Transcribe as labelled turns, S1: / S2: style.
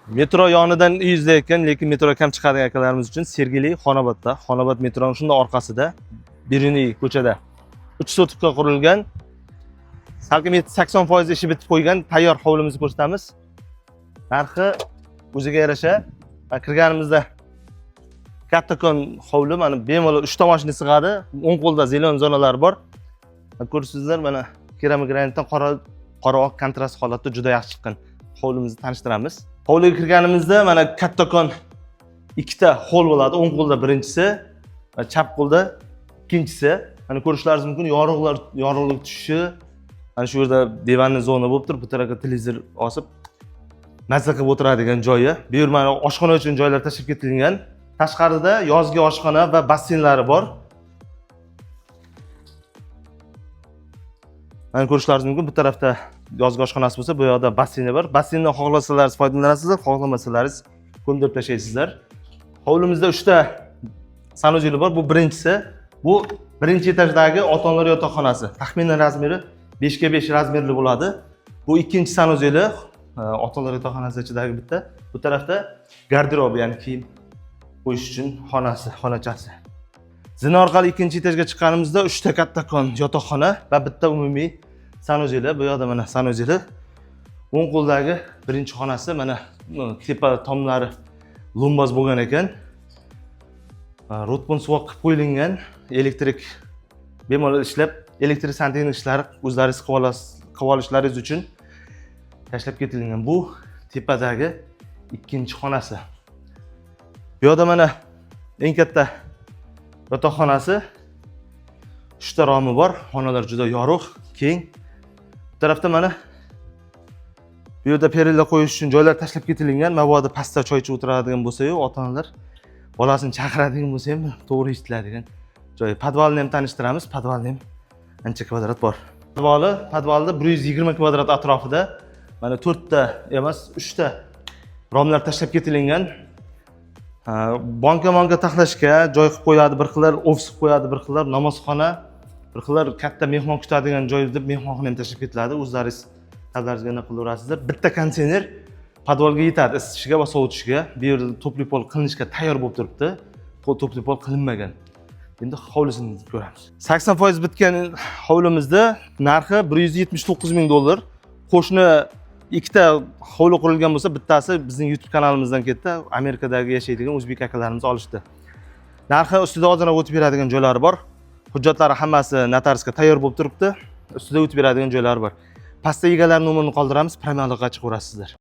S1: Metro yonidan uyingizda ekan, lekin metro kam chiqadigan akalarimiz uchun Sergeli Xonobodda. Xonobod metroning shunday orqasida, Beruniy ko'chada 3 sotikka qurilgan, salkam 80% ishi bitib qo'ygan tayyor hovlimizni ko'rsatamiz. Narxi o'ziga yarasha. Kirganimizda kattakon hovli, mana bemalol 3 ta mashina sig'adi. O'ng qo'lda zelon zonalar bor. Ko'rsizlar, mana keramik granitdan qora oq kontrast holatda juda yaxshi chiqqan hovlimizni tanishtiramiz. Hovliga kirganimizda mana kattakon ikkita hol bo'ladi. O'ng qo'lda birinchisi, chap qo'lda ikkinchisi. Mana ko'rishlaringiz mumkin, yorug'lik tushishi. Mana shu yerda divanli zona bo'lib turib, bu tarafga televizor osib mazza qilib o'tiradigan joyi. Bu yer mana oshxona uchun joylar tashkil etilgan. Tashqarida yozgi oshxona va basseynlari bor. Mana ko'rishlaringiz mumkin, bu tarafda yozgi oshxonasi bo'lsa, bu yoqda basseyni bor. Basseyndan xohlasalaringiz foydalanasizlar, xohlamasa ko'ndirib tashlaysizlar. Hovlimizda 3 ta sanuzel bor. Bu birinchisi. Bu birinchi etajdagi ota-onalar yotoqxonasi. Taxminan razmeri 5 ga 5 razmerli bo'ladi. Bu ikkinchi sanuzeli, ota-onalar yotoqxonasi ichidagi bitta. Bu tarafda garderob, ya'ni kiyim qo'yish uchun xonachasi. Zina orqali ikkinchi etajga chiqqanimizda 3 ta kattakon yotoqxona va bitta umumiy sanuzeli. Bu yoqda mana sanuzeli. O'ng qo'ldagi birinchi xonasi, mana tepa tomlari lumboz bo'lgan ekan. Rotbon suvoq qilib qo'yilgan, elektrik bemalol ishlab, elektrik santexnik ishlari o'zlaringiz qilib olishlaringiz uchun tashlab ketilgan. Bu tepadagi ikkinchi xonasi. Bu yoqda mana eng katta yotoqxonasi. 3 ta romi bor. Xonalar juda yorug', keng. Bu tarafda mana bu yerda perilla qo'yish uchun joylar tashlab ketilgan. Mabodo pastda choy ichib o'tiradigan bo'lsa-yu, ota-onalar bolasini chaqiradigan bo'lsa ham to'g'ri eshitiladigan joy. Podvalni ham tanishtiramiz. Podvalni ham ancha kvadrat bor. Podvalda 120 kvadrat atrofida mana 4 ta emas, 3 ta romlar tashlab ketilgan. Banka taxlashga joy qilib qo'yadi, bir xillar ofis qilib qo'yadi, bir xillar namozxona, bir xillar katta mehmon kutadigan joy deb mehmonxona ham tashlab ketiladi. O'zlaringiz talablaringizga nima qilaverasizlar. Bitta konteyner podvalga yetadi, isitishiga va sovitishiga. Bu yerda to'pli pol qilinishga tayyor bo'lib turibdi. To'pli pol qilinmagan. Endi hovlisini ko'ramiz. 80% bitgan hovlimizda narxi $179,000. Qo'shni ikkita hovli qurilgan bo'lsa, bittasi bizning YouTube kanalimizdan ketdi. Amerikadagi yashaydigan o'zbek akalarimiz olishdi. Narxi ustida ozgina o'tib beradigan joylari bor. Hujjatlari hammasi notariusga tayyor bo'lib turibdi. Ustida o'tib beradigan joylari bor. Pastda egalar nomerini qoldiramiz, premyerga chiqaverasizlar.